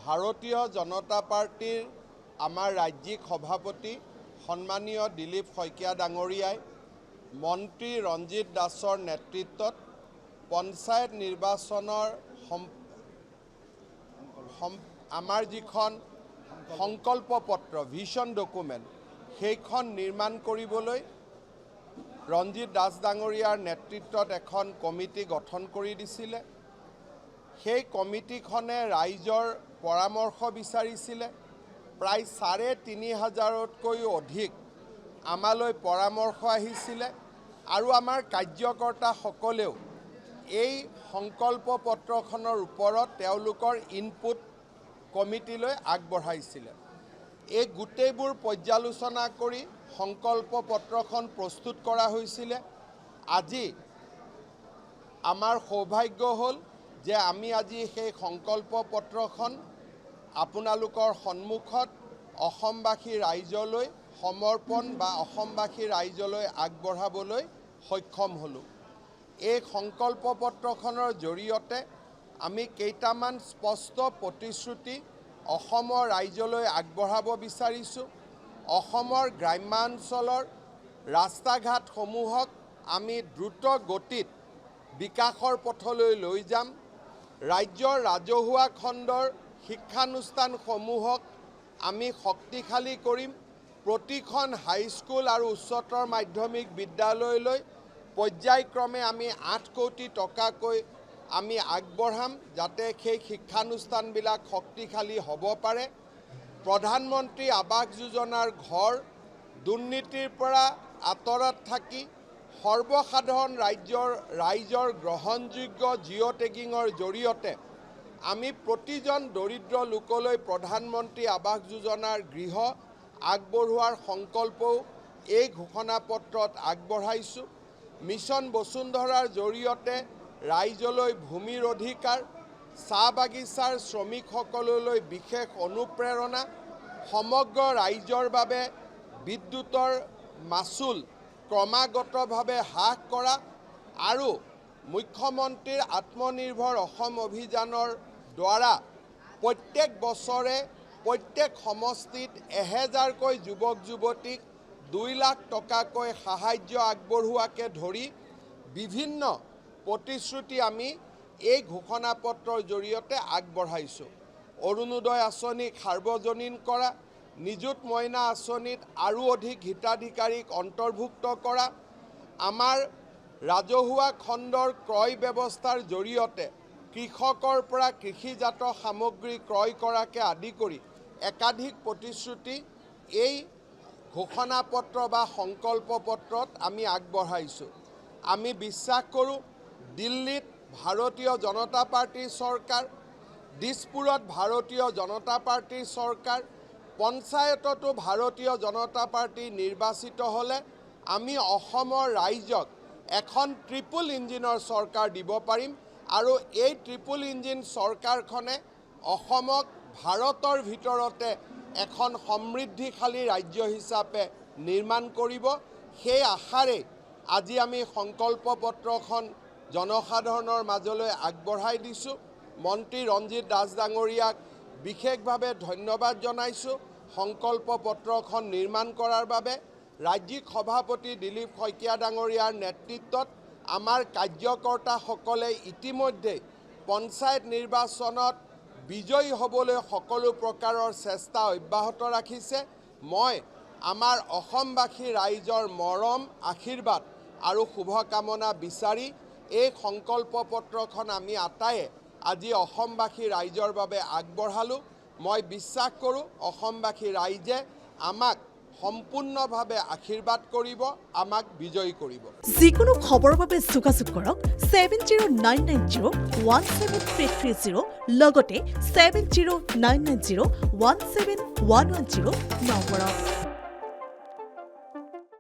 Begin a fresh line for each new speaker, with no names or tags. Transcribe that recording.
ভাৰতীয় জনতা পাৰ্টিৰ আমাৰ ৰাজ্যিক সভাপতি সন্মানীয় দিলীপ শইকীয়া ডাঙৰীয়াই মন্ত্ৰী ৰঞ্জিত দাসৰ নেতৃত্বত পঞ্চায়ত নিৰ্বাচনৰ আমাৰ যিখন সংকল্প পত্ৰ ভিজন ডকুমেণ্ট সেইখন নিৰ্মাণ কৰিবলৈ ৰঞ্জিত দাস ডাঙৰীয়াৰ নেতৃত্বত এখন কমিটি গঠন কৰি দিছিলে। সেই কমিটিখনে ৰাইজৰ পৰামৰ্শ বিচাৰিছিলে। প্ৰায় ৩,৫০০তকৈও অধিক আমালৈ পৰামৰ্শ আহিছিলে আৰু আমাৰ কাৰ্যকৰ্তাসকলেও এই সংকল্প পত্ৰখনৰ ওপৰত তেওঁলোকৰ ইনপুট কমিটিলৈ আগবঢ়াইছিলে। এই গোটেইবোৰ পৰ্যালোচনা কৰি সংকল্প পত্ৰখন প্ৰস্তুত কৰা হৈছিলে। আজি আমাৰ সৌভাগ্য হ'ল যে আমি আজি সেই সংকল্প পত্ৰখন আপোনালোকৰ সন্মুখত অসমবাসী ৰাইজলৈ সমৰ্পণ বা অসমবাসী ৰাইজলৈ আগবঢ়াবলৈ সক্ষম হ'লোঁ। এই সংকল্প পত্ৰখনৰ জৰিয়তে আমি কেইটামান স্পষ্ট প্ৰতিশ্ৰুতি অসমৰ ৰাইজলৈ আগবঢ়াব বিচাৰিছোঁ। অসমৰ গ্ৰাম্যাঞ্চলৰ ৰাস্তা ঘাটসমূহক আমি দ্ৰুত গতিত বিকাশৰ পথলৈ লৈ যাম। ৰাজ্যৰ ৰাজহুৱা খণ্ডৰ শিক্ষানুষ্ঠানসমূহক আমি শক্তিশালী কৰিম। প্ৰতিখন হাইস্কুল আৰু উচ্চতৰ মাধ্যমিক বিদ্যালয়লৈ পৰ্যায়ক্ৰমে আমি ৮ কোটি টকাকৈ আমি আগবঢ়াম যাতে সেই শিক্ষানুষ্ঠানবিলাক শক্তিশালী হ'ব পাৰে। প্ৰধানমন্ত্ৰী আৱাস যোজনাৰ ঘৰ দুৰ্নীতিৰ পৰা আঁতৰত থাকি সৰ্বসাধাৰণ ৰাইজৰ গ্ৰহণযোগ্য জিঅ' টেগিঙৰ জৰিয়তে আমি প্ৰতিজন দৰিদ্ৰ লোকলৈ প্ৰধানমন্ত্ৰী আৱাস যোজনাৰ গৃহ আগবঢ়োৱাৰ সংকল্পও এই ঘোষণাপত্ৰত আগবঢ়াইছোঁ। মিছন বসুন্ধৰাৰ জৰিয়তে ৰাইজলৈ ভূমিৰ অধিকাৰ, চাহ বাগিচাৰ শ্ৰমিকসকললৈ বিশেষ অনুপ্ৰেৰণা, সমগ্ৰ ৰাইজৰ বাবে বিদ্যুতৰ মাচুল ক্ৰমাগতভাৱে হ্ৰাস কৰা আৰু মুখ্যমন্ত্ৰীৰ আত্মনিৰ্ভৰ অসম অভিযানৰ দ্বাৰা প্ৰত্যেক বছৰে প্ৰত্যেক সমষ্টিত ১,০০০কৈ যুৱক যুৱতীক ২ লাখ টকাকৈ সাহায্য আগবঢ়োৱাকে ধৰি বিভিন্ন প্ৰতিশ্ৰুতি আমি এই ঘোষণাপত্ৰৰ জৰিয়তে আগবঢ়াইছোঁ। অৰুণোদয় আঁচনিক সাৰ্বজনীন কৰা, নিযুত মইনা আঁচনিত আৰু অধিক হিতাধিকাৰীক অন্তৰ্ভুক্ত কৰা, আমাৰ ৰাজহুৱা খণ্ডৰ ক্ৰয় ব্যৱস্থাৰ জৰিয়তে কৃষকৰ পৰা কৃষিজাত সামগ্ৰী ক্ৰয় কৰাকে আদি কৰি একাধিক প্ৰতিশ্ৰুতি এই ঘোষণাপত্ৰ বা সংকল্প পত্ৰত আমি আগবঢ়াইছোঁ। আমি বিশ্বাস কৰোঁ দিল্লীত ভাৰতীয় জনতা পাৰ্টীৰ চৰকাৰ, দিছপুৰত ভাৰতীয় জনতা পাৰ্টীৰ চৰকাৰ, পঞ্চায়ততো ভাৰতীয় জনতা পাৰ্টী নিৰ্বাচিত হ'লে আমি অসমৰ ৰাইজক এখন ট্ৰিপল ইঞ্জিনৰ চৰকাৰ দিব পাৰিম আৰু এই ট্ৰিপল ইঞ্জিন চৰকাৰখনে অসমক ভাৰতৰ ভিতৰতে এখন সমৃদ্ধিশালী ৰাজ্য হিচাপে নিৰ্মাণ কৰিব। সেই আশাৰে আজি আমি সংকল্প পত্ৰখন জনসাধাৰণৰ মাজলৈ আগবঢ়াই দিছোঁ। মন্ত্ৰী ৰঞ্জিত দাস ডাঙৰীয়াক বিশেষভাৱে ধন্যবাদ জনাইছোঁ সংকল্প পত্ৰখন নিৰ্মাণ কৰাৰ বাবে। ৰাজ্যিক সভাপতি দিলীপ শইকীয়া ডাঙৰীয়াৰ নেতৃত্বত আমাৰ কাৰ্যকৰ্তাসকলে ইতিমধ্যে পঞ্চায়ত নিৰ্বাচনত বিজয়ী হ'বলৈ সকলো প্ৰকাৰৰ চেষ্টা অব্যাহত ৰাখিছে। মই আমাৰ অসমবাসী ৰাইজৰ মৰম, আশীৰ্বাদ আৰু শুভকামনা বিচাৰি এই সংকল্প পত্ৰখন আমি আটায়ে আজি অসমবাসী ৰাইজৰ বাবে আগবঢ়ালোঁ। মই বিশ্বাস কৰোঁ অসমবাসী ৰাইজে আমাক সম্পূৰ্ণভাৱে আশীৰ্বাদ কৰিব, আমাক বিজয়ী কৰিব।
যিকোনো খবৰৰ বাবে যোগাযোগ কৰক 7099017330 লগতে 7099017110 নম্বৰত।